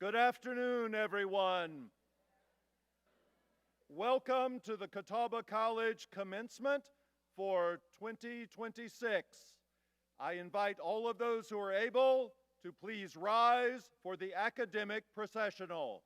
Good afternoon, everyone. Welcome to the Catawba College Commencement for 2026. I invite all of those who are able to please rise for the academic processional.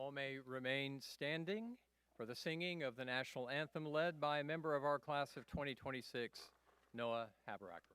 All may remain standing for the singing of the national anthem led by a member of our class of 2026, Noah Haberacker.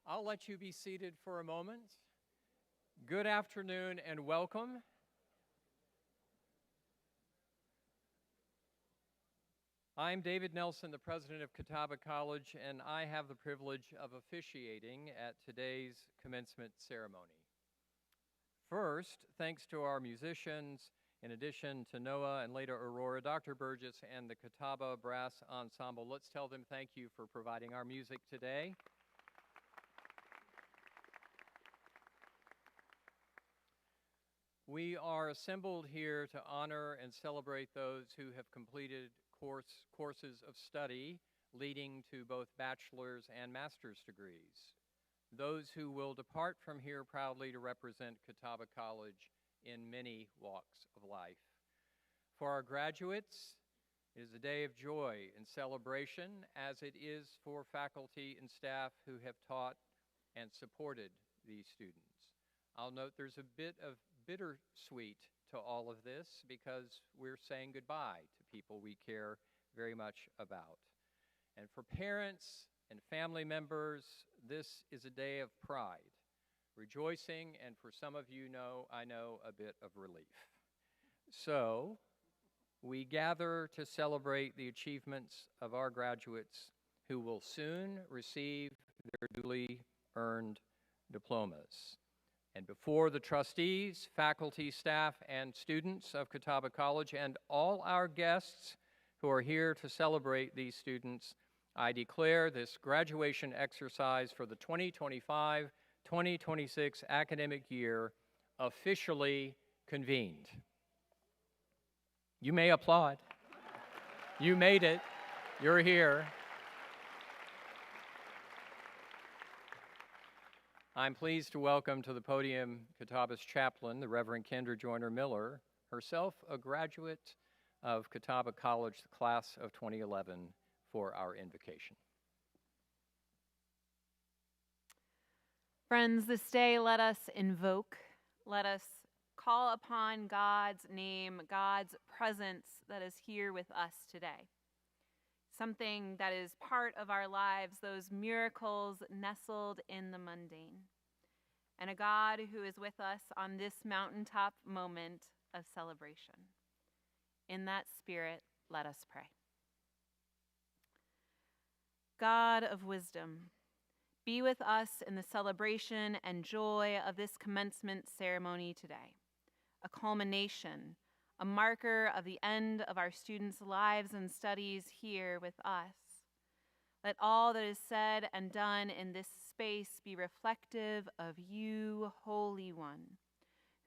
I'll let you be seated for a moment. Good afternoon and welcome. I'm David Nelson, the president of Catawba College, and I have the privilege of officiating at today's commencement ceremony. First, thanks to our musicians, in addition to Noah and later Aurora, Dr. Burgess, and the Catawba Brass Ensemble. Let's tell them thank you for providing our music today. We are assembled here to honor and celebrate those who have completed courses of study leading to both bachelor's and master's degrees. Those who will depart from here proudly to represent Catawba College in many walks of life. For our graduates, it is a day of joy and celebration, as it is for faculty and staff who have taught and supported these students. I'll note there's a bit of bittersweet to all of this because we're saying goodbye to people we care very much about. And for parents and family members, this is a day of pride, rejoicing, and for some of you I know a bit of relief. So we gather to celebrate the achievements of our graduates who will soon receive their duly earned diplomas. And before the trustees, faculty, staff, and students of Catawba College and all our guests who are here to celebrate these students, I declare this graduation exercise for the 2025-2026 academic year officially convened. You may applaud. You made it. You're here. I'm pleased to welcome to the podium Catawba's chaplain, the Reverend Kendra Joyner Miller, herself a graduate of Catawba College, the class of 2011, for our invocation. Friends, this day let us invoke, let us call upon God's name, God's presence that is here with us today. Something that is part of our lives, those miracles nestled in the mundane. And a God who is with us on this mountaintop moment of celebration. In that spirit, let us pray. God of wisdom, be with us in the celebration and joy of this commencement ceremony today, a culmination, a marker of the end of our students' lives and studies here with us. Let all that is said and done in this space be reflective of you, Holy One,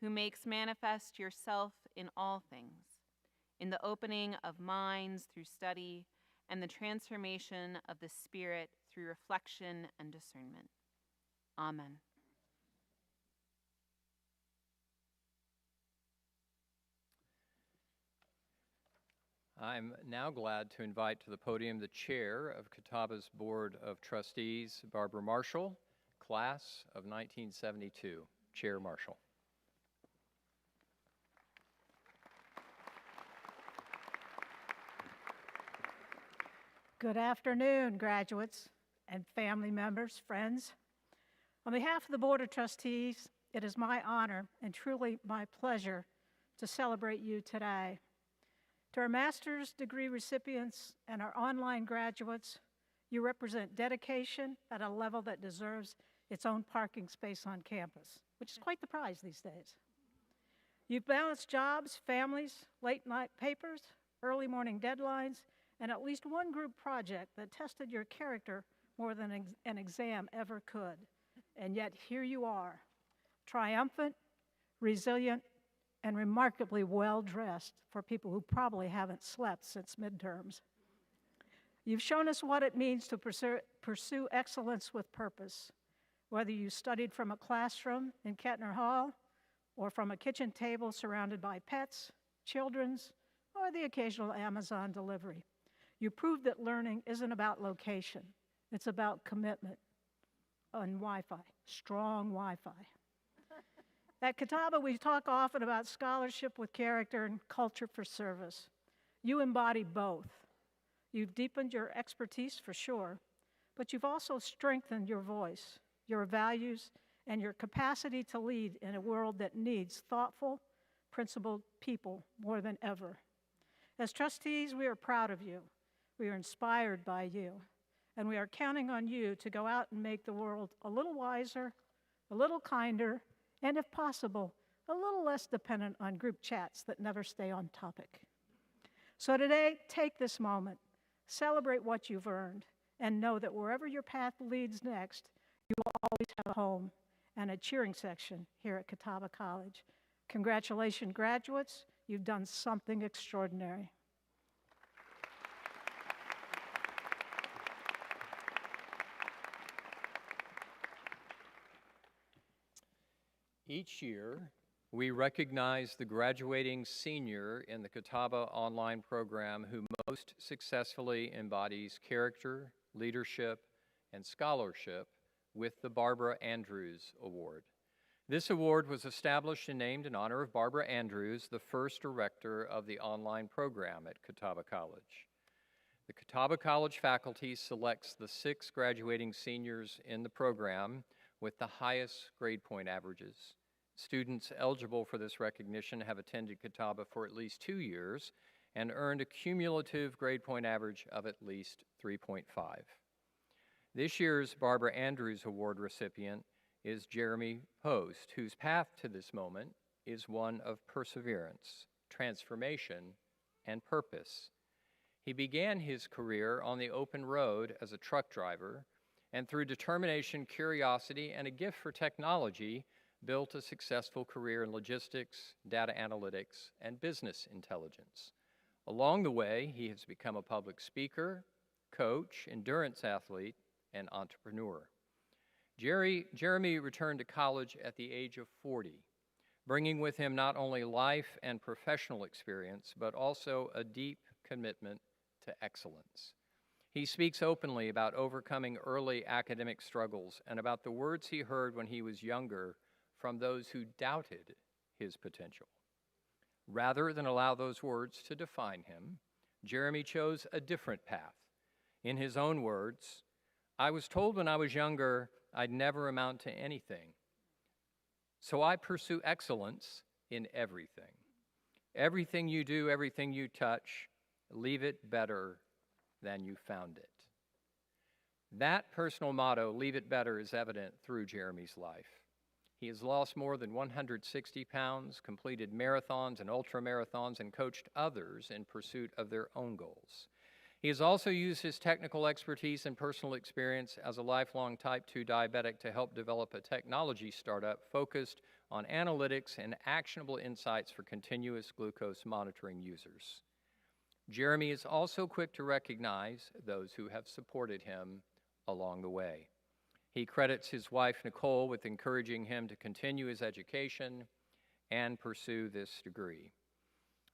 who makes manifest yourself in all things, in the opening of minds through study and the transformation of the Spirit through reflection and discernment. Amen. I'm now glad to invite to the podium the chair of Catawba's Board of Trustees, Barbara Marshall, class of 1972. Chair Marshall. Good afternoon, graduates and family members, friends. On behalf of the Board of Trustees, it is my honor and truly my pleasure to celebrate you today. To our master's degree recipients and our online graduates, you represent dedication at a level that deserves its own parking space on campus, which is quite the prize these days. You've balanced jobs, families, late night papers, early morning deadlines, and at least one group project that tested your character more than an exam ever could. And yet here you are, triumphant, resilient, and remarkably well-dressed for people who probably haven't slept since midterms. You've shown us what it means to pursue excellence with purpose, whether you studied from a classroom in Kettner Hall or from a kitchen table surrounded by pets, children's, or the occasional Amazon delivery. You proved that learning isn't about location. It's about commitment on Wi-Fi, strong Wi-Fi. At Catawba, we talk often about scholarship with character and culture for service. You embody both. You've deepened your expertise for sure, but you've also strengthened your voice, your values, and your capacity to lead in a world that needs thoughtful, principled people more than ever. As trustees, we are proud of you. We are inspired by you, and we are counting on you to go out and make the world a little wiser, a little kinder, and if possible, a little less dependent on group chats that never stay on topic. So today, take this moment, celebrate what you've earned, and know that wherever your path leads next, you will always have a home and a cheering section here at Catawba College. Congratulations, graduates. You've done something extraordinary. Each year, we recognize the graduating senior in the Catawba online program who most successfully embodies character, leadership, and scholarship with the Barbara Andrews Award. This award was established and named in honor of Barbara Andrews, the first director of the online program at Catawba College. The Catawba College faculty selects the 6 graduating seniors in the program with the highest grade point averages. Students eligible for this recognition have attended Catawba for at least 2 years and earned a cumulative grade point average of at least 3.5. This year's Barbara Andrews Award recipient is Jeremy Post, whose path to this moment is one of perseverance, transformation, and purpose. He began his career on the open road as a truck driver, and through determination, curiosity, and a gift for technology, built a successful career in logistics, data analytics, and business intelligence. Along the way, he has become a public speaker, coach, endurance athlete, and entrepreneur. Jeremy returned to college at the age of 40, bringing with him not only life and professional experience, but also a deep commitment to excellence. He speaks openly about overcoming early academic struggles and about the words he heard when he was younger from those who doubted his potential. Rather than allow those words to define him, Jeremy chose a different path. In his own words, "I was told when I was younger I'd never amount to anything. So I pursue excellence in everything. Everything you do, everything you touch, leave it better than you found it." That personal motto, "leave it better," is evident through Jeremy's life. He has lost more than 160 pounds, completed marathons and ultramarathons, and coached others in pursuit of their own goals. He has also used his technical expertise and personal experience as a lifelong type 2 diabetic to help develop a technology startup focused on analytics and actionable insights for continuous glucose monitoring users. Jeremy is also quick to recognize those who have supported him along the way. He credits his wife, Nicole, with encouraging him to continue his education and pursue this degree.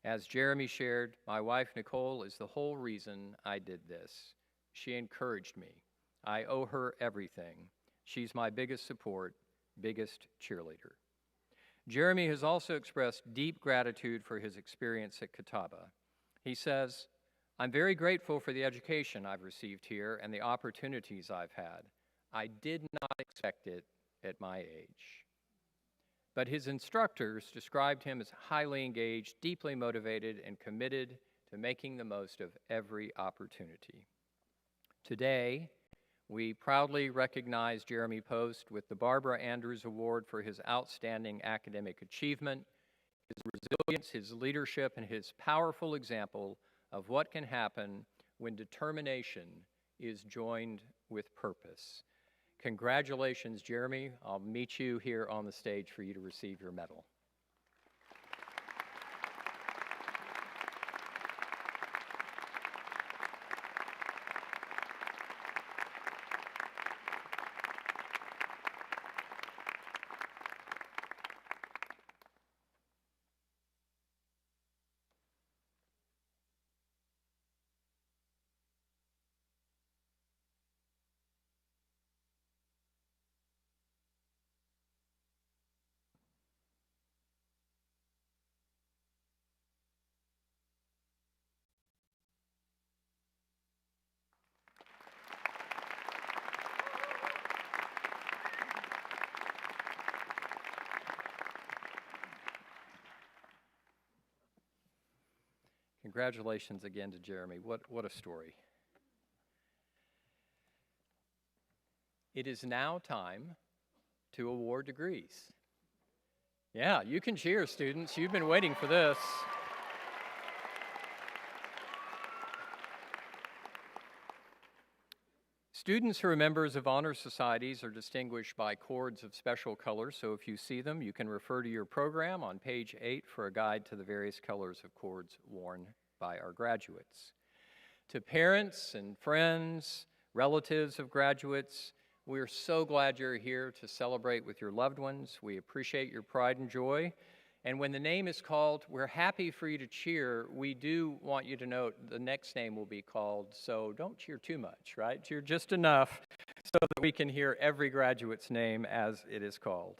As Jeremy shared, my wife, Nicole, is the whole reason I did this. She encouraged me. I owe her everything. She's my biggest support, biggest cheerleader. Jeremy has also expressed deep gratitude for his experience at Catawba. He says, "I'm very grateful for the education I've received here and the opportunities I've had. I did not expect it at my age." But his instructors described him as highly engaged, deeply motivated, and committed to making the most of every opportunity. Today, we proudly recognize Jeremy Post with the Barbara Andrews Award for his outstanding academic achievement, his resilience, his leadership, and his powerful example of what can happen when determination is joined with purpose. Congratulations, Jeremy. I'll meet you here on the stage for you to receive your medal. Congratulations again to Jeremy. What a story. It is now time to award degrees. Yeah, you can cheer, students. You've been waiting for this. Students who are members of honor societies are distinguished by cords of special colors, so if you see them, you can refer to your program on page 8 for a guide to the various colors of cords worn by our graduates. To parents and friends, relatives of graduates, we're so glad you're here to celebrate with your loved ones. We appreciate your pride and joy. And when the name is called, we're happy for you to cheer. We do want you to note the next name will be called, so don't cheer too much, right? Cheer just enough so that we can hear every graduate's name as it is called.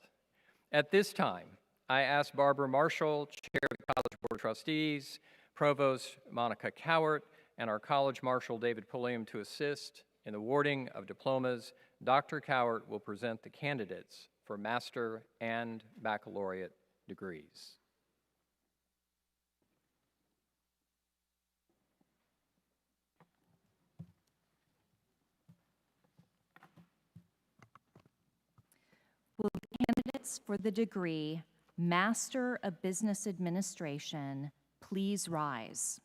At this time, I ask Barbara Marshall, Chair of the College Board of Trustees, Provost Monica Cowart, and our College Marshal David Pulliam to assist in the awarding of diplomas. Dr. Cowart will present the candidates for master and baccalaureate degrees. Will the candidates for the degree Master of Business Administration please rise?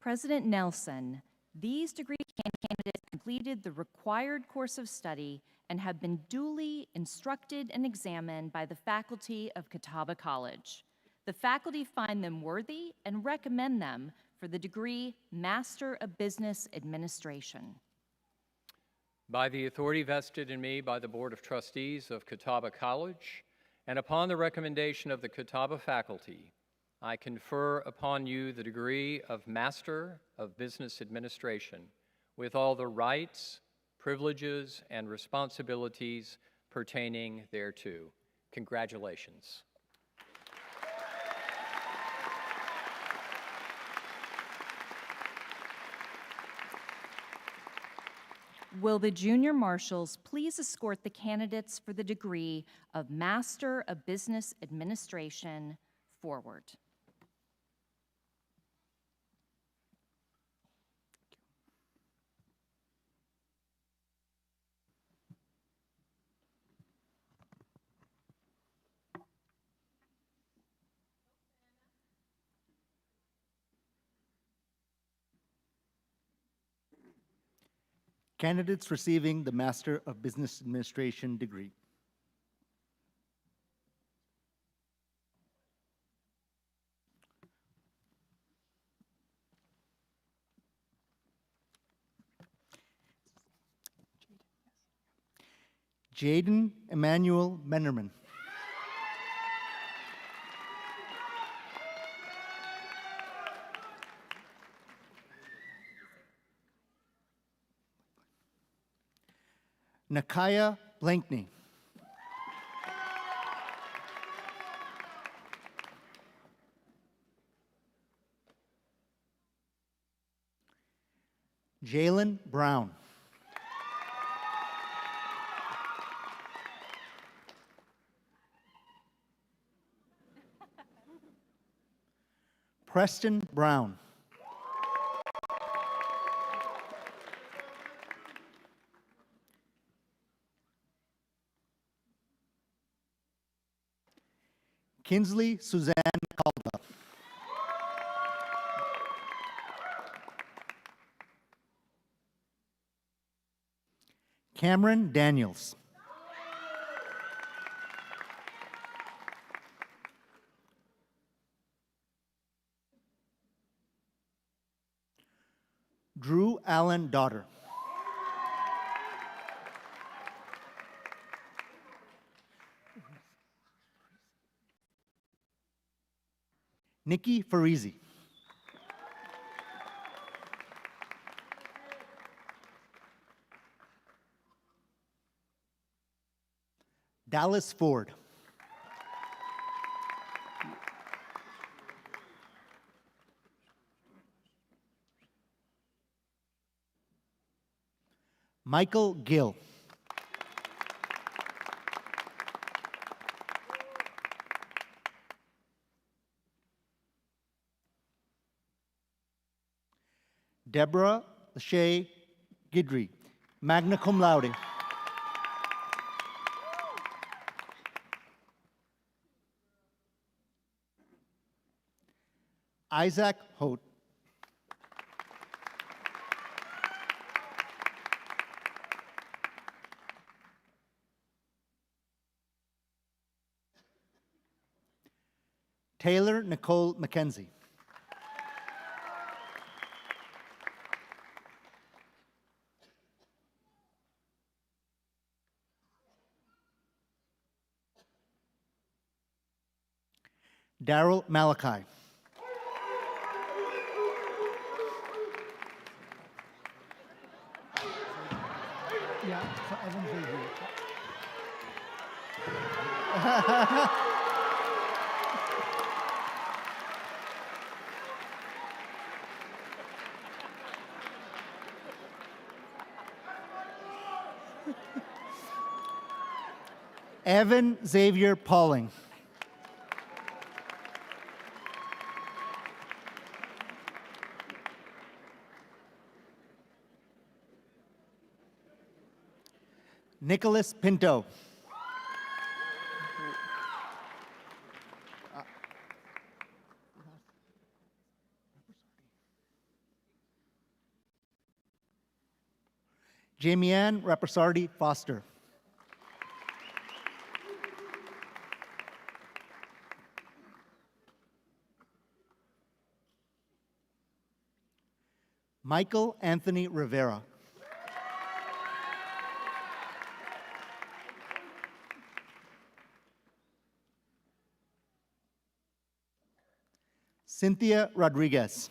President Nelson, these degree candidates completed the required course of study and have been duly instructed and examined by the faculty of Catawba College. The faculty find them worthy and recommend them for the degree Master of Business Administration. By the authority vested in me by the Board of Trustees of Catawba College, and upon the recommendation of the Catawba faculty, I confer upon you the degree of Master of Business Administration with all the rights, privileges, and responsibilities pertaining thereto. Congratulations. Will the junior marshals please escort the candidates for the degree of Master of Business Administration forward? Candidates receiving the Master of Business Administration degree. Jaden Emmanuel Bennerman. Nakaya Blankney. Jalen Brown. Preston Brown. Kinsley Suzanne Calda. Cameron Daniels. Drew Allen Daughter. Nikki Farisi. Dallas Ford. Michael Gill. Deborah Lachey Gidry, magna cum laude. Isaac Holt. Taylor Nicole McKenzie. Daryl Malachi. Yeah, so Evan Evan Xavier Pauling. Nicholas Pinto. Jamie-Ann Rapersardi Foster. Michael Anthony Rivera. Cynthia Rodriguez.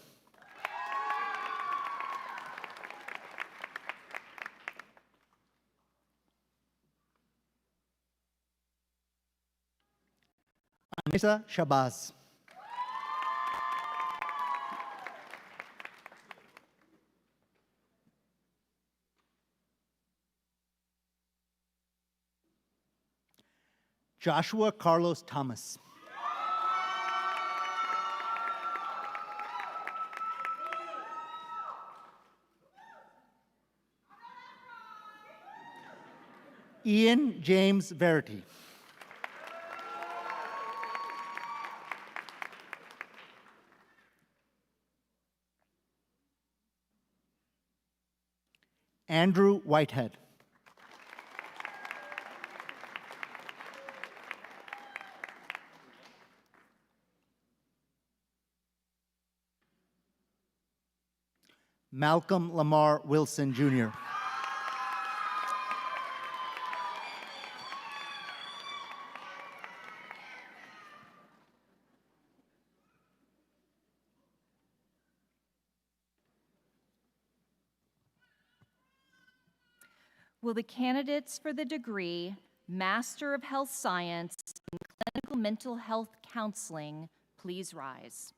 Anissa Shabazz. Joshua Carlos Thomas. Ian James Verity. Andrew Whitehead. Malcolm Lamar Wilson, Jr. Will the candidates for the degree Master of Health Science in Clinical Mental Health Counseling please rise?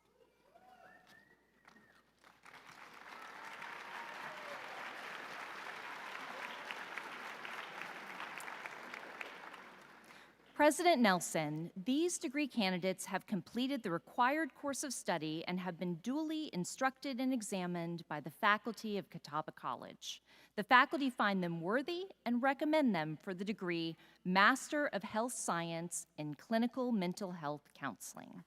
President Nelson, these degree candidates have completed the required course of study and have been duly instructed and examined by the faculty of Catawba College. The faculty find them worthy and recommend them for the degree Master of Health Science in Clinical Mental Health Counseling.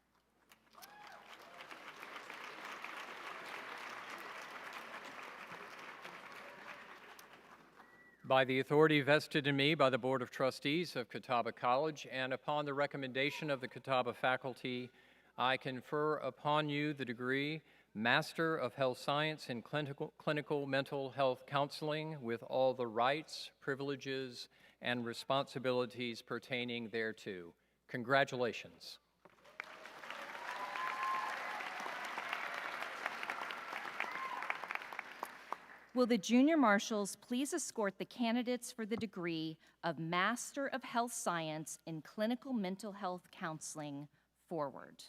By the authority vested in me by the Board of Trustees of Catawba College and upon the recommendation of the Catawba faculty, I confer upon you the degree Master of Health Science in Clinical Mental Health Counseling with all the rights, privileges, and responsibilities pertaining thereto. Congratulations. Will the junior marshals please escort the candidates for the degree of Master of Health Science in Clinical Mental Health Counseling forward?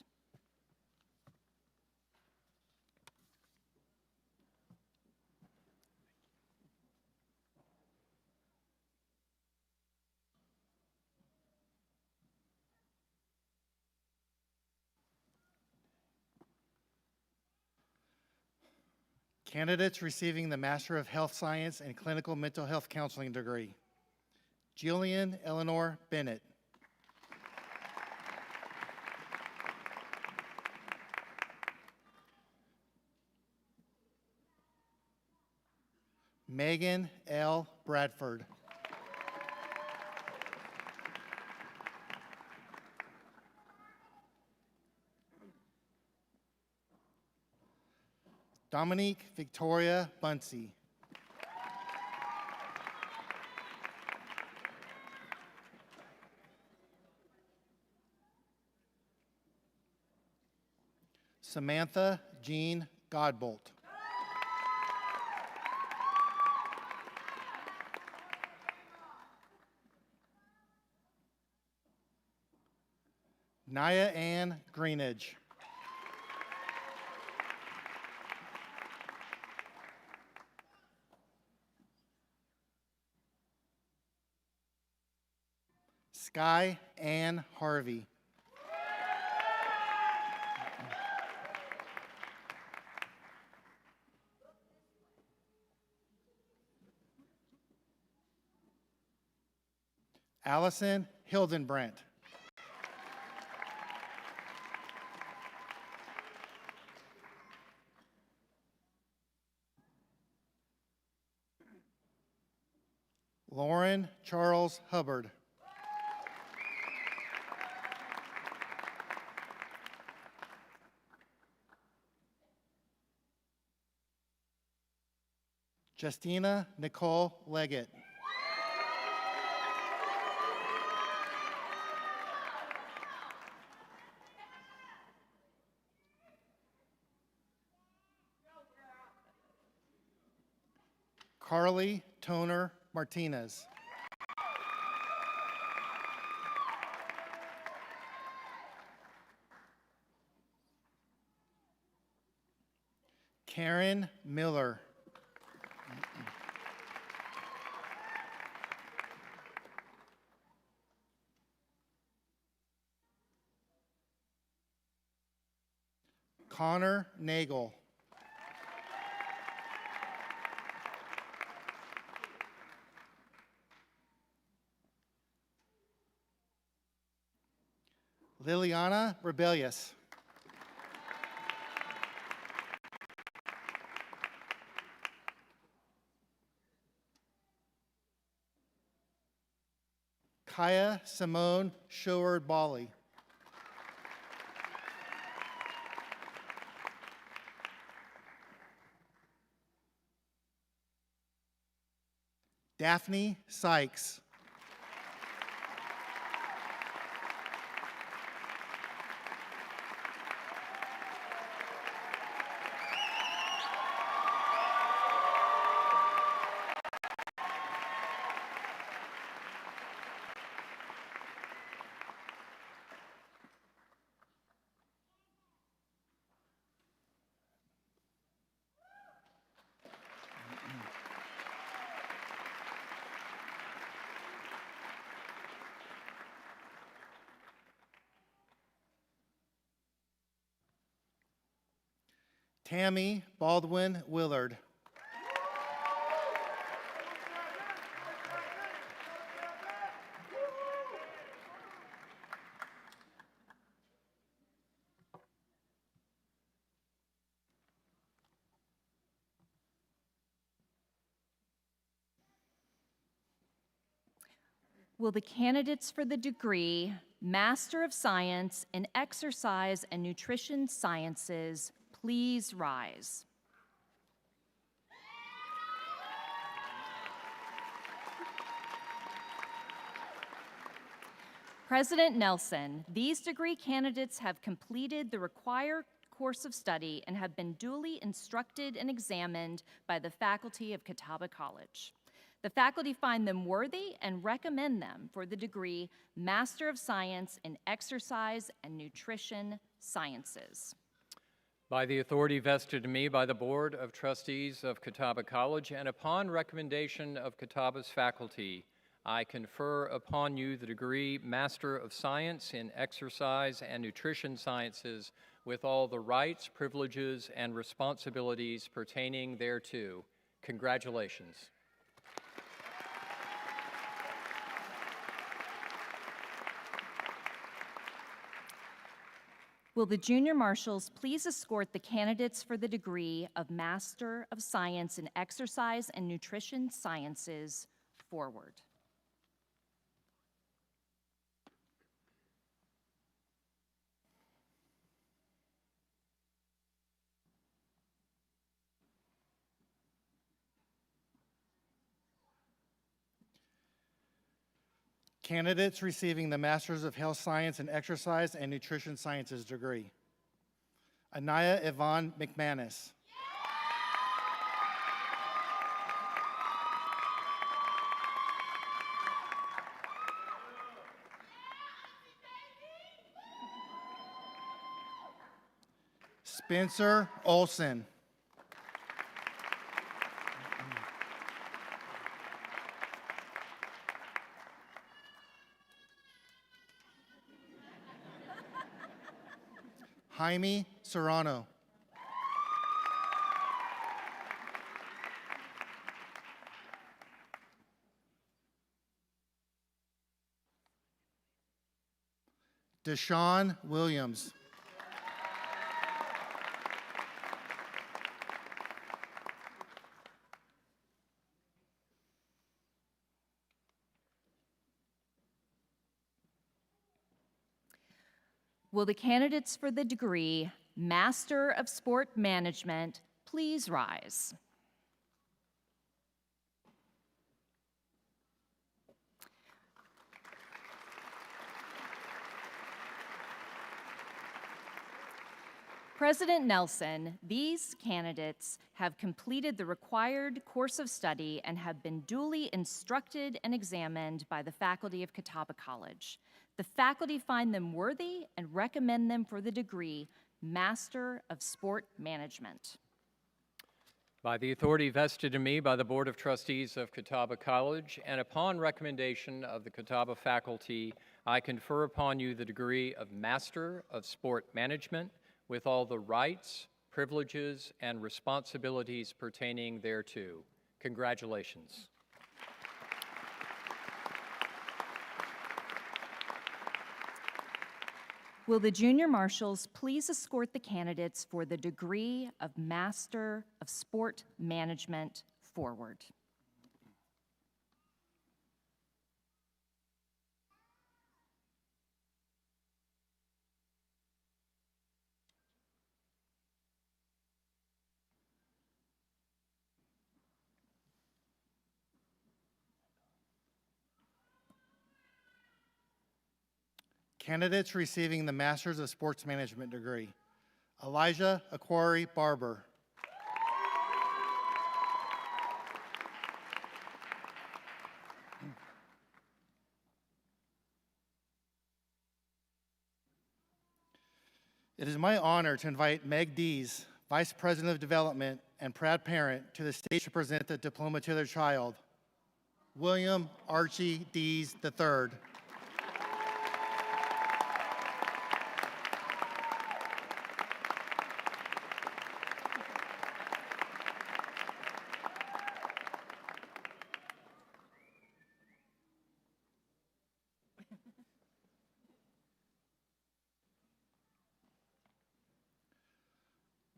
Candidates receiving the Master of Health Science and Clinical Mental Health Counseling degree: Jillian Eleanor Bennett, Megan L. Bradford, Dominique Victoria Bunsey, Samantha Jean Godbolt, Naya Ann Greenidge, Sky Ann Harvey, Allison Hildenbrandt, Lauren Charles Hubbard, Justina Nicole Leggett, Carly Toner Martinez, Karen Miller, Connor Nagel, Liliana Rebellious, Kaya Simone Showard-Bawley. Daphne Sykes. Tammy Baldwin Willard. Will the candidates for the degree Master of Science in Exercise and Nutrition Sciences please rise? President Nelson, these degree candidates have completed the required course of study and have been duly instructed and examined by the faculty of Catawba College. The faculty find them worthy and recommend them for the degree Master of Science in Exercise and Nutrition Sciences. By the authority vested in me by the Board of Trustees of Catawba College and upon recommendation of Catawba's faculty, I confer upon you the degree Master of Science in Exercise and Nutrition Sciences with all the rights, privileges, and responsibilities pertaining thereto. Congratulations. Will the junior marshals please escort the candidates for the degree of Master of Science in Exercise and Nutrition Sciences forward? Candidates receiving the Masters of Health Science in Exercise and Nutrition Sciences degree. Anaya Yvonne McManus. Spencer Olson. Jaime Serrano. Deshaun Williams. Will the candidates for the degree Master of Sport Management please rise? President Nelson, these candidates have completed the required course of study and have been duly instructed and examined by the faculty of Catawba College. The faculty find them worthy and recommend them for the degree Master of Sport Management. By the authority vested in me by the Board of Trustees of Catawba College and upon recommendation of the Catawba faculty, I confer upon you the degree of Master of Sport Management with all the rights, privileges, and responsibilities pertaining thereto. Congratulations. Will the junior marshals please escort the candidates for the degree of Master of Sport Management forward? Candidates receiving the Masters of Sports Management degree: Elijah Aquari Barber. It is my honor to invite Meg Dees, Vice President of Development and proud parent, to the stage to present the diploma to their child, William Archie Dees III.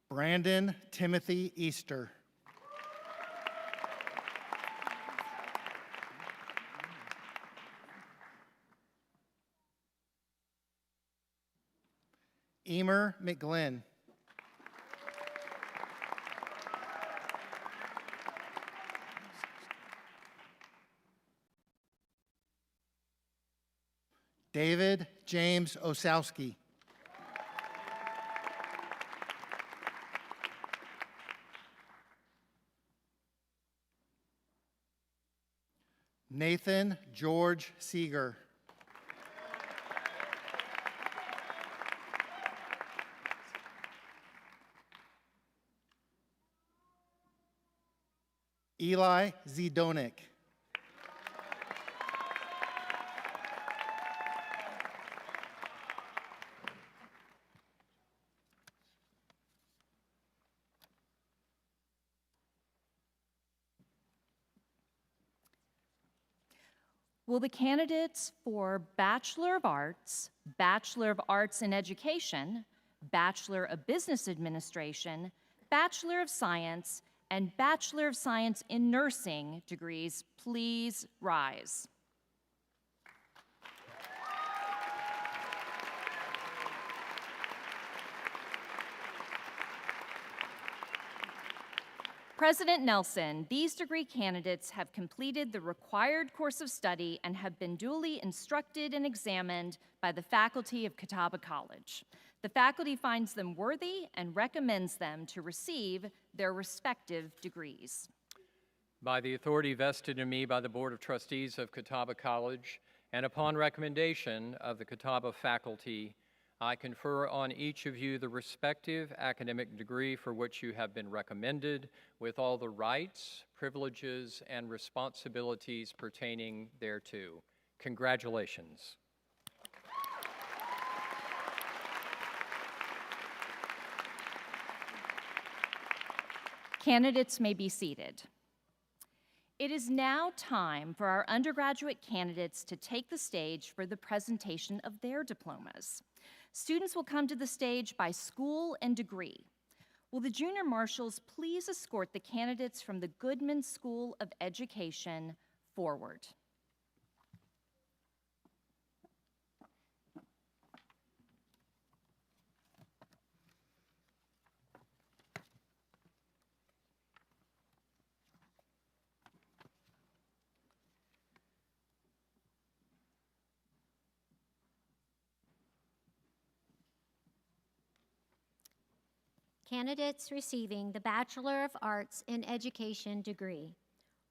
Brandon Timothy Easter. Emer McGlynn. David James Osowski. Nathan George Seeger. Eli Zidonik. Will the candidates for Bachelor of Arts, Bachelor of Arts in Education, Bachelor of Business Administration, Bachelor of Science, and Bachelor of Science in Nursing degrees please rise? President Nelson, these degree candidates have completed the required course of study and have been duly instructed and examined by the faculty of Catawba College. The faculty finds them worthy and recommends them to receive their respective degrees. By the authority vested in me by the Board of Trustees of Catawba College, and upon recommendation of the Catawba faculty, I confer on each of you the respective academic degree for which you have been recommended, with all the rights, privileges, and responsibilities pertaining thereto. Congratulations. Candidates may be seated. It is now time for our undergraduate candidates to take the stage for the presentation of their diplomas. Students will come to the stage by school and degree. Will the junior marshals please escort the candidates from the Goodman School of Education forward? Candidates receiving the Bachelor of Arts in Education degree: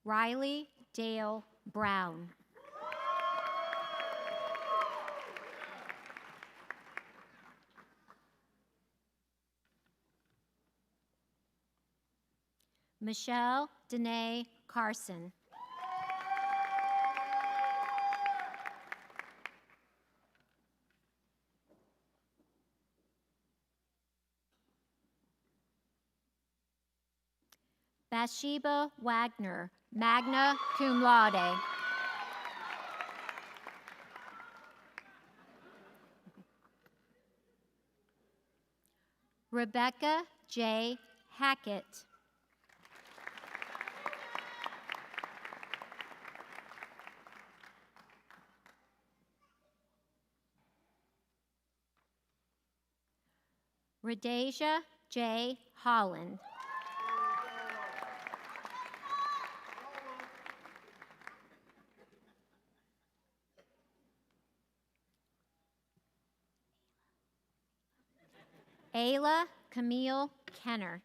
Riley Dale Brown. Michelle Danae Carson. Bathsheba Wagner, magna cum laude. Rebecca J. Hackett. Radeja J. Holland. Ayla Camille Kenner.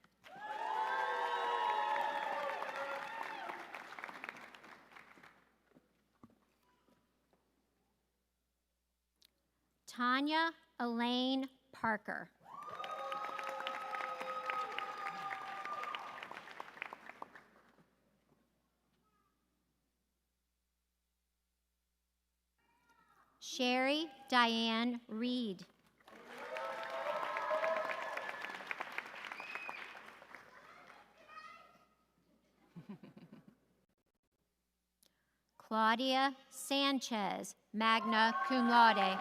Tanya Elaine Parker. Sherry Diane Reed. Claudia Sanchez, magna cum laude.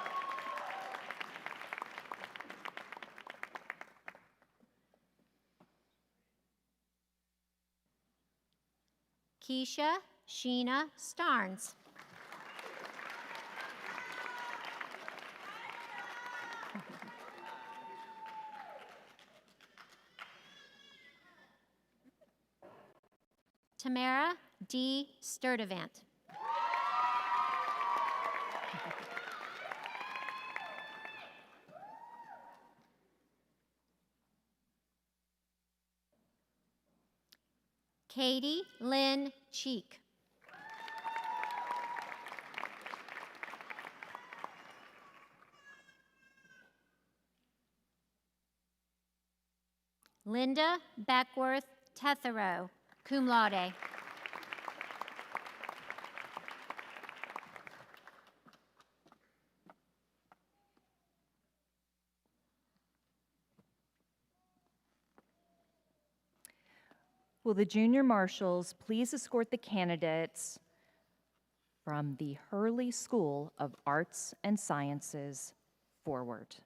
Keisha Sheena Starnes. Tamara D. Sturdivant. Katie Lynn Cheek. Linda Beckworth Tethero, cum laude. Will the junior marshals please escort the candidates from the Hurley School of Arts and Sciences forward?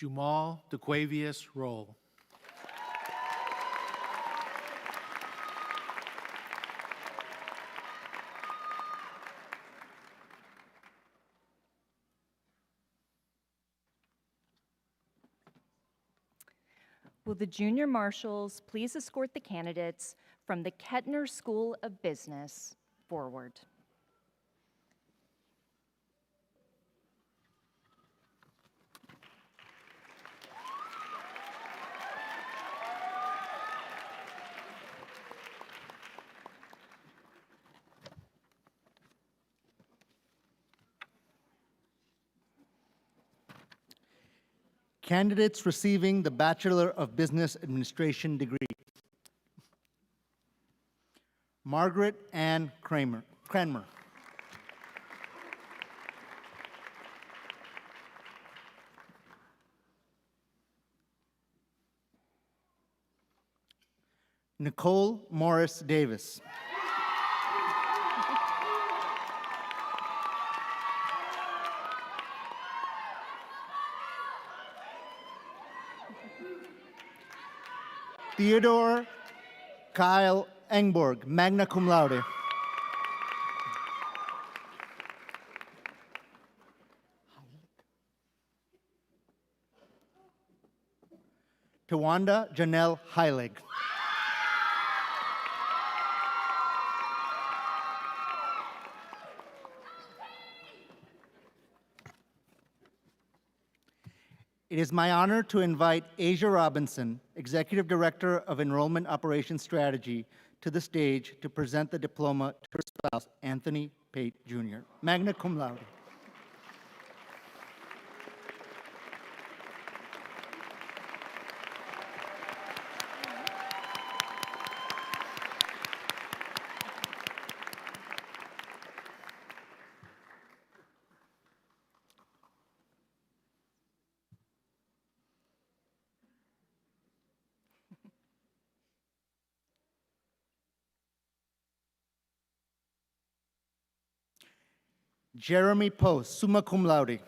Jumal DeQuavius Roll. Will the junior marshals please escort the candidates from the Kettner School of Business forward? Candidates receiving the Bachelor of Business Administration degree. Margaret Ann Cranmer. Nicole Morris Davis. Theodore Kyle Engborg, magna cum laude. Tawanda Janelle Heilig. It is my honor to invite Asia Robinson, Executive Director of Enrollment Operations Strategy, to the stage to present the diploma to her spouse, Anthony Pate Jr., magna cum laude. Jeremy Post, summa cum laude.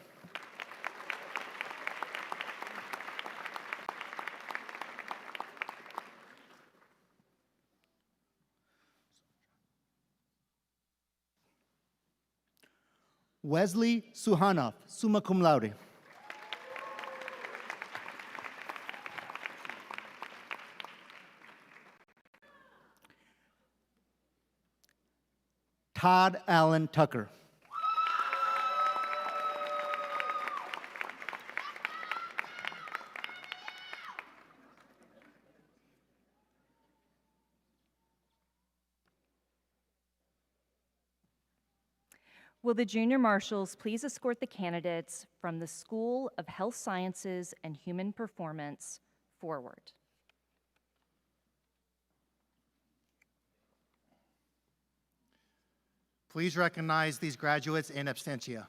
Wesley Suhanoff, summa cum laude. Todd Allen Tucker. Will the junior marshals please escort the candidates from the School of Health Sciences and Human Performance forward? Please recognize these graduates in absentia.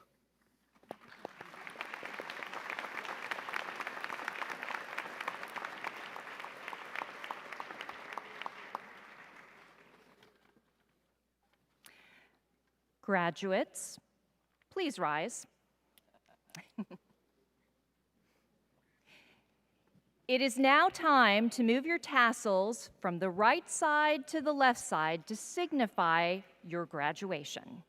Graduates, please rise. It is now time to move your tassels from the right side to the left side to signify your graduation.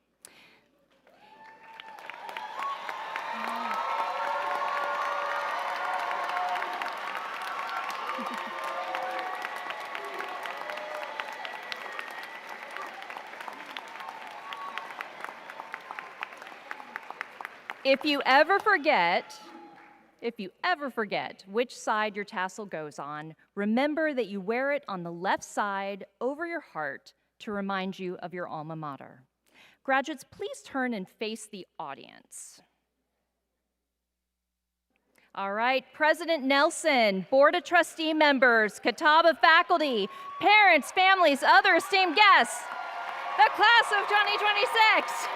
If you ever forget which side your tassel goes on, remember that you wear it on the left side over your heart to remind you of your alma mater. Graduates, please turn and face the audience. All right, President Nelson, Board of Trustee members, Catawba faculty, parents, families, other esteemed guests, the class of 2026.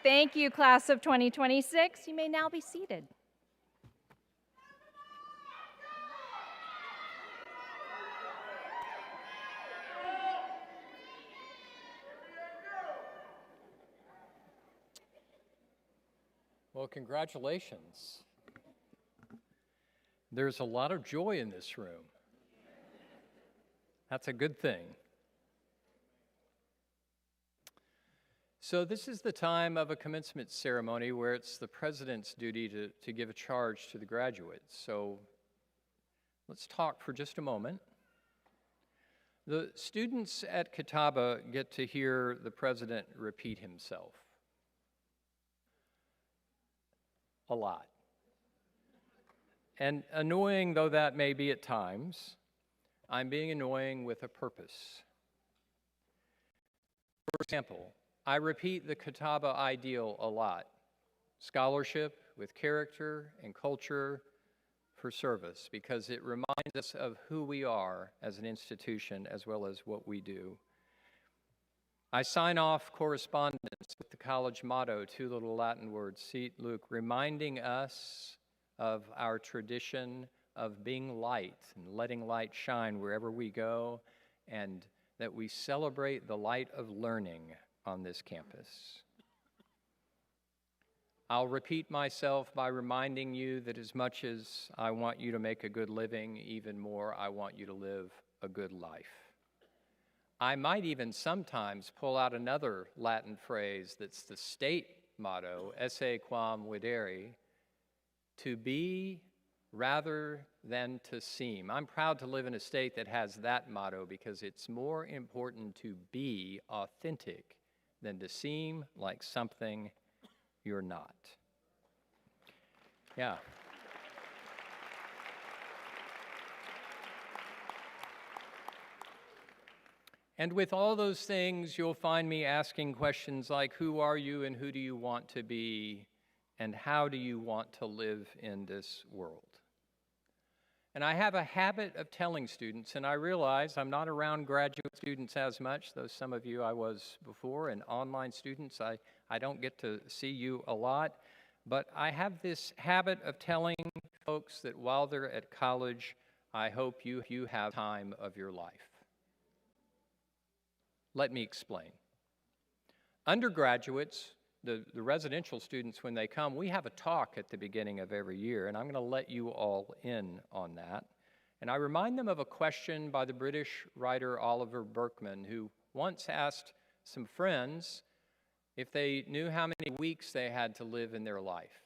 Thank you, class of 2026. You may now be seated. Well, congratulations. There's a lot of joy in this room. That's a good thing. So this is the time of a commencement ceremony where it's the president's duty to give a charge to the graduates. So let's talk for just a moment. The students at Catawba get to hear the president repeat himself a lot. And annoying though that may be at times, I'm being annoying with a purpose. For example, I repeat the Catawba ideal a lot: scholarship with character and culture for service, because it reminds us of who we are as an institution as well as what we do. I sign off correspondence with the college motto, two little Latin words, Sit Luc, reminding us of our tradition of being light and letting light shine wherever we go, and that we celebrate the light of learning on this campus. I'll repeat myself by reminding you that as much as I want you to make a good living, even more I want you to live a good life. I might even sometimes pull out another Latin phrase that's the state motto, esse quam videri, to be rather than to seem. I'm proud to live in a state that has that motto because it's more important to be authentic than to seem like something you're not. Yeah. And with all those things, you'll find me asking questions like, who are you and who do you want to be, and how do you want to live in this world? And I have a habit of telling students, and I realize I'm not around graduate students as much, though some of you I was before, and online students, I don't get to see you a lot, but I have this habit of telling folks that while they're at college, I hope you have time of your life. Let me explain. Undergraduates the residential students, when they come, we have a talk at the beginning of every year, and I'm going to let you all in on that. And I remind them of a question by the British writer Oliver Burkeman, who once asked some friends if they knew how many weeks they had to live in their life.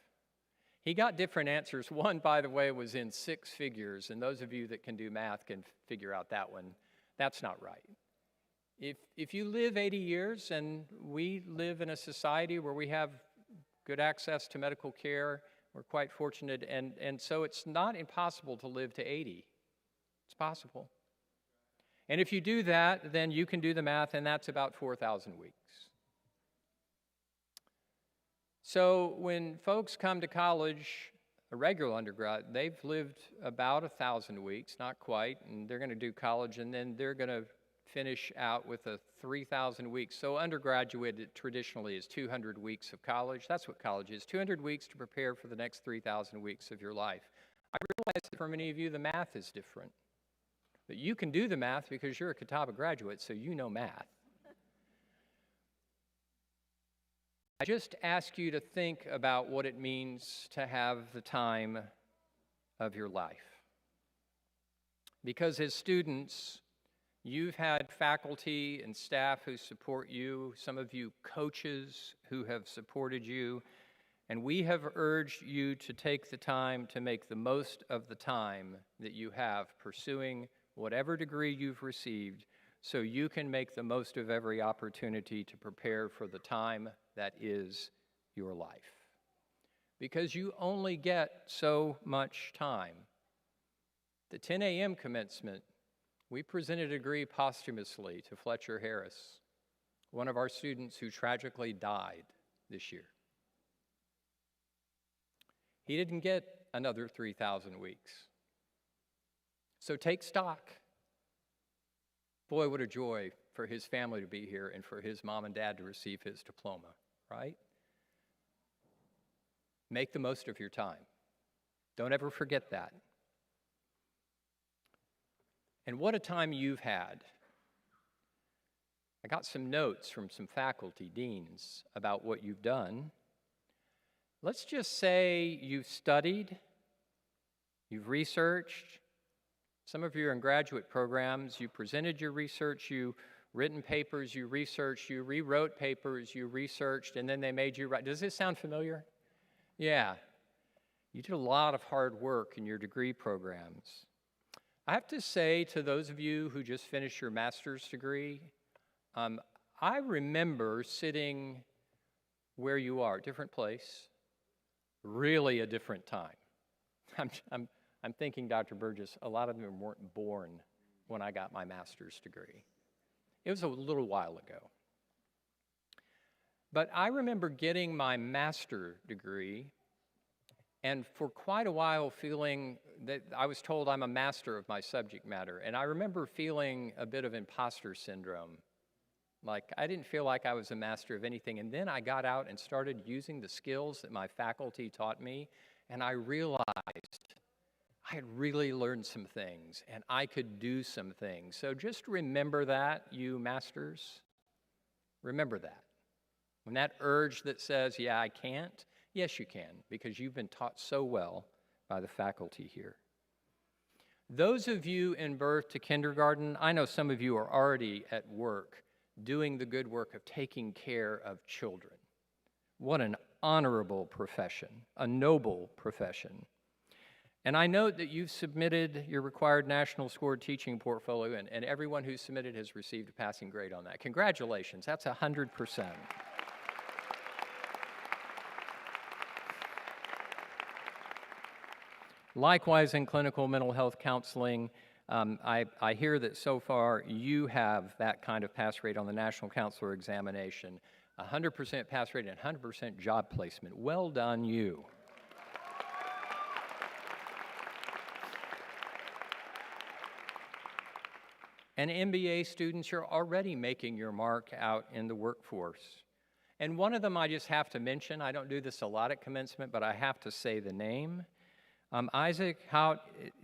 He got different answers. One, by the way, was in 6 figures, and those of you that can do math can figure out that one. That's not right. If you live 80 years, and we live in a society where we have good access to medical care, we're quite fortunate, and so it's not impossible to live to 80. It's possible. And if you do that, then you can do the math, and that's about 4,000 weeks. So when folks come to college, a regular undergrad, they've lived about 1,000 weeks, not quite, and they're going to do college, and then they're going to finish out with a 3,000 weeks. So undergraduate traditionally is 200 weeks of college. That's what college is, 200 weeks to prepare for the next 3,000 weeks of your life. I realize that for many of you, the math is different. But you can do the math because you're a Catawba graduate, so you know math. I just ask you to think about what it means to have the time of your life. Because as students, you've had faculty and staff who support you, some of you coaches who have supported you, and we have urged you to take the time to make the most of the time that you have pursuing whatever degree you've received, so you can make the most of every opportunity to prepare for the time that is your life. Because you only get so much time. The 10 a.m. commencement, we presented a degree posthumously to Fletcher Harris, one of our students who tragically died this year. He didn't get another 3,000 weeks. So take stock. Boy, what a joy for his family to be here and for his mom and dad to receive his diploma, right? Make the most of your time. Don't ever forget that. And what a time you've had. I got some notes from some faculty, deans, about what you've done. Let's just say you've studied, you've researched. Some of you are in graduate programs. You presented your research, you written papers, you researched, you rewrote papers, you researched, and then they made you write. Does this sound familiar? Yeah. You did a lot of hard work in your degree programs. I have to say to those of you who just finished your master's degree, I remember sitting where you are, different place, really a different time. I'm thinking, Dr. Burgess, a lot of them weren't born when I got my master's degree. It was a little while ago. But I remember getting my master's degree, and for quite a while feeling that I was told I'm a master of my subject matter. And I remember feeling a bit of imposter syndrome. Like I didn't feel like I was a master of anything. And then I got out and started using the skills that my faculty taught me, and I realized I had really learned some things, and I could do some things. So just remember that, you masters. Remember that. When that urge that says, yeah, I can't, yes, you can, because you've been taught so well by the faculty here. Those of you in birth to kindergarten, I know some of you are already at work doing the good work of taking care of children. What an honorable profession, a noble profession. And I note that you've submitted your required national scored teaching portfolio, and everyone who submitted has received a passing grade on that. Congratulations, that's 100%. Likewise, in clinical mental health counseling, I hear that so far you have that kind of pass rate on the National Counselor Examination, 100% pass rate and 100% job placement. Well done, you. And MBA students, you're already making your mark out in the workforce. And one of them I just have to mention, I don't do this a lot at commencement, but I have to say the name. Isaac,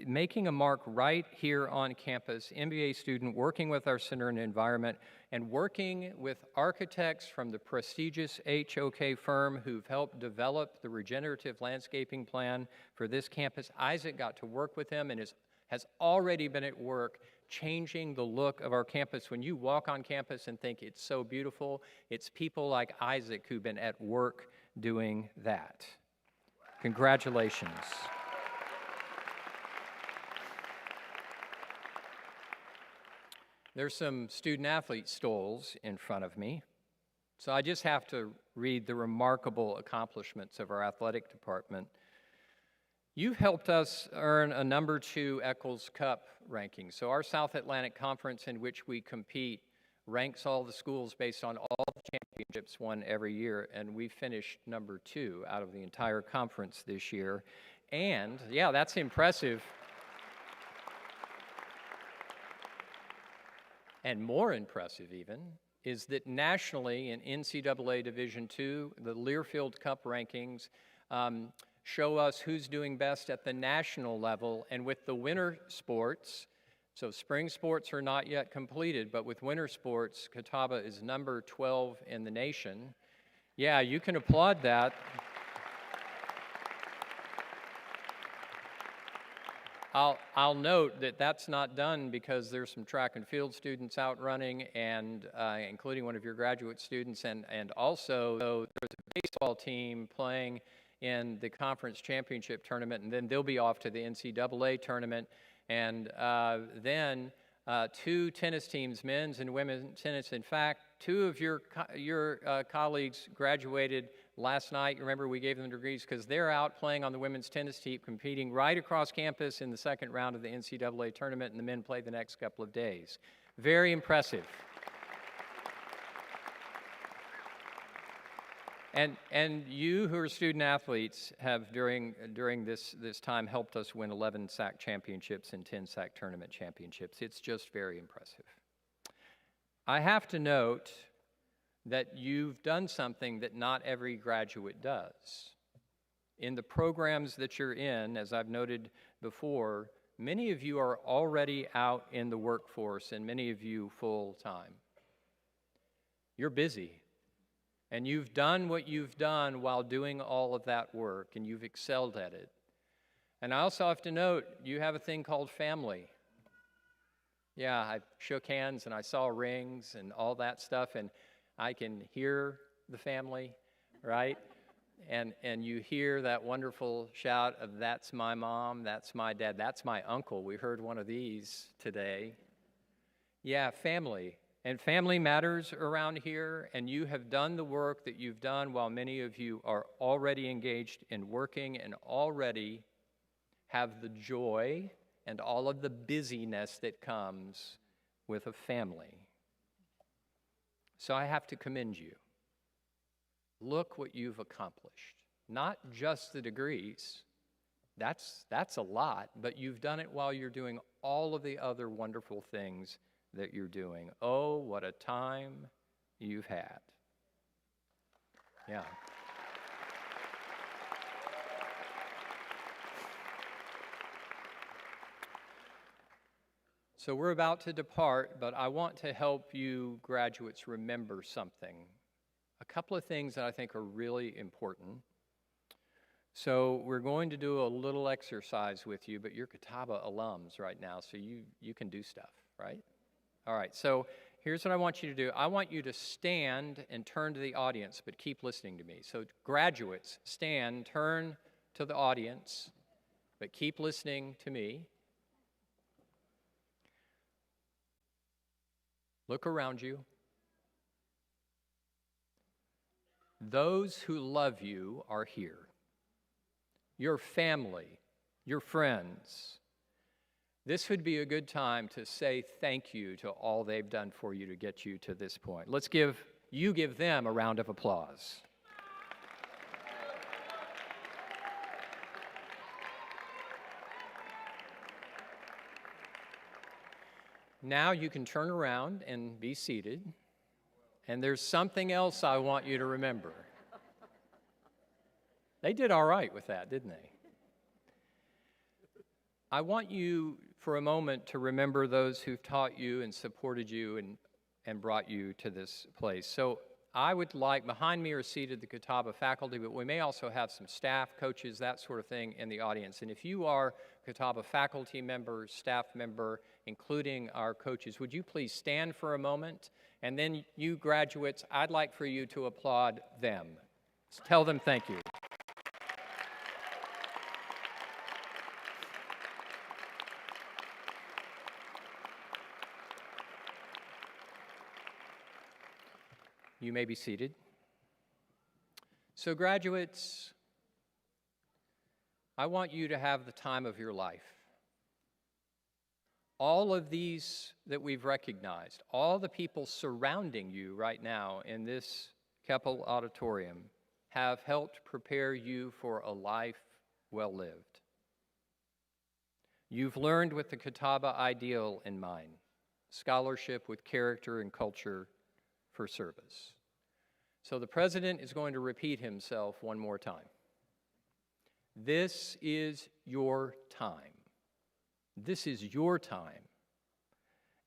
making a mark right here on campus, MBA student, working with our Center on Environment and working with architects from the prestigious HOK firm who've helped develop the regenerative landscaping plan for this campus. Isaac got to work with them and has already been at work changing the look of our campus. When you walk on campus and think it's so beautiful, it's people like Isaac who've been at work doing that. Congratulations. There's some student-athlete stoles in front of me, so I just have to read the remarkable accomplishments of our athletic department. You've helped us earn a number 2 Eccles Cup ranking. So our South Atlantic Conference, in which we compete, ranks all the schools based on all the championships won every year, and we finished number 2 out of the entire conference this year. And, yeah, that's impressive. And more impressive even is that nationally in NCAA Division II, the Learfield Cup rankings show us who's doing best at the national level. And with the winter sports, so spring sports are not yet completed, but with winter sports, Catawba is number 12 in the nation. Yeah, you can applaud that. I'll note that that's not done because there's some track and field students out running, and including one of your graduate students, and also there's a baseball team playing in the conference championship tournament, and then they'll be off to the NCAA tournament, and then 2 tennis teams, men's and women's tennis. In fact, 2 of your colleagues graduated last night. Remember, we gave them degrees because they're out playing on the women's tennis team, competing right across campus in the second round of the NCAA tournament, and the men play the next couple of days. Very impressive. And you who are student athletes have during this time helped us win 11 SAC championships and 10 SAC tournament championships. It's just very impressive. I have to note that you've done something that not every graduate does. In the programs that you're in, as I've noted before, many of you are already out in the workforce, and many of you full-time. You're busy, and you've done what you've done while doing all of that work, and you've excelled at it. And I also have to note, you have a thing called family. Yeah, I shook hands, and I saw rings and all that stuff, and I can hear the family, right? And you hear that wonderful shout of, "That's my mom, that's my dad, that's my uncle." We heard one of these today. Yeah, family. And family matters around here, and you have done the work that you've done while many of you are already engaged in working and already have the joy and all of the busyness that comes with a family. So I have to commend you. Look what you've accomplished. Not just the degrees, that's a lot, but you've done it while you're doing all of the other wonderful things that you're doing. Oh, what a time you've had. Yeah. So we're about to depart, but I want to help you graduates remember something. A couple of things that I think are really important. So we're going to do a little exercise with you, but you're Catawba alums right now, so you can do stuff, right? All right, so here's what I want you to do. I want you to stand and turn to the audience, but keep listening to me. So graduates, stand, turn to the audience, but keep listening to me. Look around you. Those who love you are here. Your family, your friends. This would be a good time to say thank you to all they've done for you to get you to this point. Let's give them a round of applause. Now you can turn around and be seated. And there's something else I want you to remember. They did all right with that, didn't they? I want you for a moment to remember those who've taught you and supported you and brought you to this place. So I would like, behind me are seated the Catawba faculty, but we may also have some staff, coaches, that sort of thing in the audience. And if you are Catawba faculty member, staff member, including our coaches, would you please stand for a moment? And then you graduates, I'd like for you to applaud them. Tell them thank you. You may be seated. So graduates, I want you to have the time of your life. All of these that we've recognized, all the people surrounding you right now in this Keppel Auditorium have helped prepare you for a life well lived. You've learned with the Catawba ideal in mind, scholarship with character and culture for service. So the president is going to repeat himself one more time. This is your time. This is your time.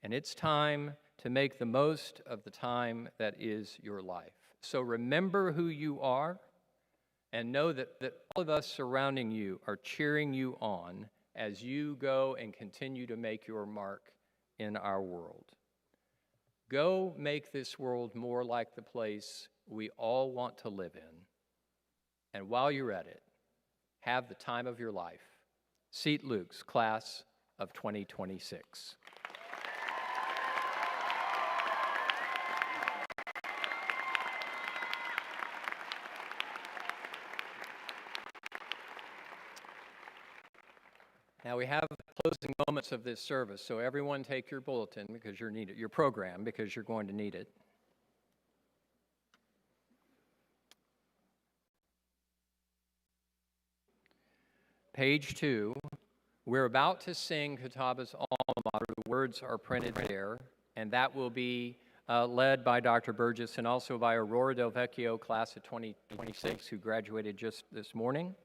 And it's time to make the most of the time that is your life. So remember who you are and know that all of us surrounding you are cheering you on as you go and continue to make your mark in our world. Go make this world more like the place we all want to live in. And while you're at it, have the time of your life. Seat Luke's class of 2026. Now we have the closing moments of this service, so everyone take your bulletin because you're needed, your program because you're going to need it. Page 2, we're about to sing Catawba's alma mater. The words are printed there, and that will be led by Dr. Burgess and also by Aurora Del Vecchio, class of 2026, who graduated just this morning.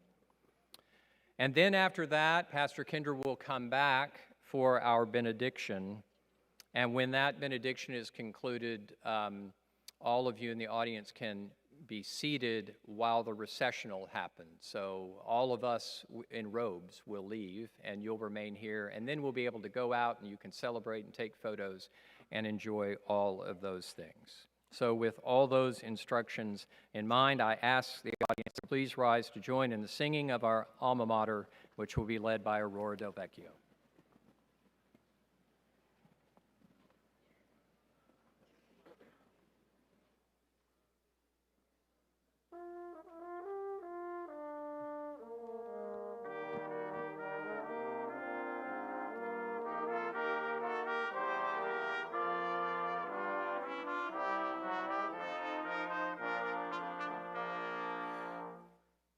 And then after that, Pastor Kinder will come back for our benediction. And when that benediction is concluded, all of you in the audience can be seated while the recessional happens. So all of us in robes will leave and you'll remain here, and then we'll be able to go out and you can celebrate and take photos and enjoy all of those things. So with all those instructions in mind, I ask the audience to please rise to join in the singing of our alma mater, which will be led by Aurora Del Vecchio.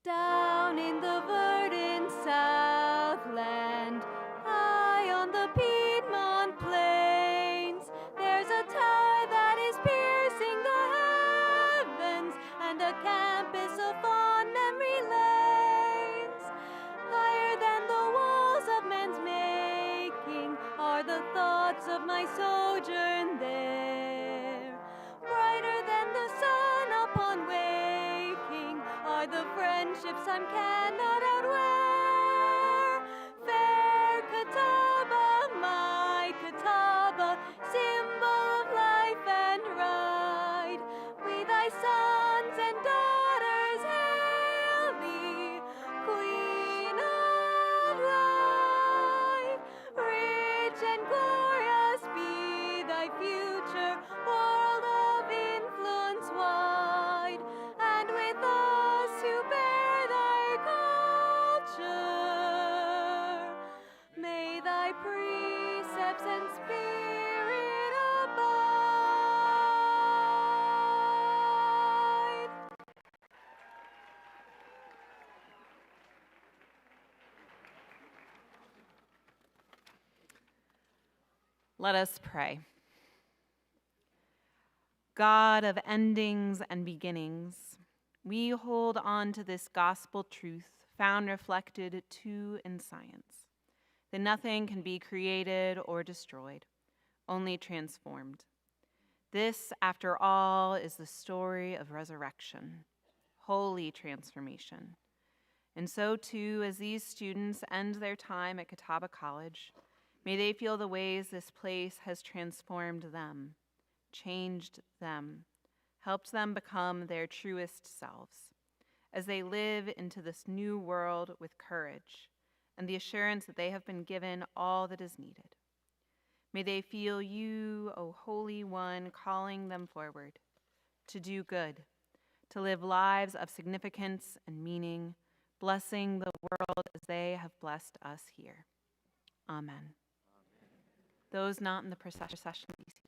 Down in the verdant Southland, high on the Piedmont plains, there's a tide that is piercing the heavens, and a campus of fond memory lanes. Higher than the walls of man's making are the thoughts of my sojourn there. Brighter than the sun upon waking are the friendships time cannot outwear. Fair Catawba, my Catawba, symbol of life and ride, we thy sons and daughters hail thee, Queen of life. Rich and glorious be thy future, world of influence wide, and with us who bear thy culture, may thy precepts and spirit abide. Let us pray. God of endings and beginnings, we hold on to this gospel truth found reflected too in science, that nothing can be created or destroyed, only transformed. This, after all, is the story of resurrection, holy transformation. And so, too, as these students end their time at Catawba College, may they feel the ways this place has transformed them, changed them, helped them become their truest selves, as they live into this new world with courage and the assurance that they have been given all that is needed. May they feel you, O Holy One, calling them forward to do good, to live lives of significance and meaning, blessing the world as they have blessed us here. Amen. Those not in the procession, be seated.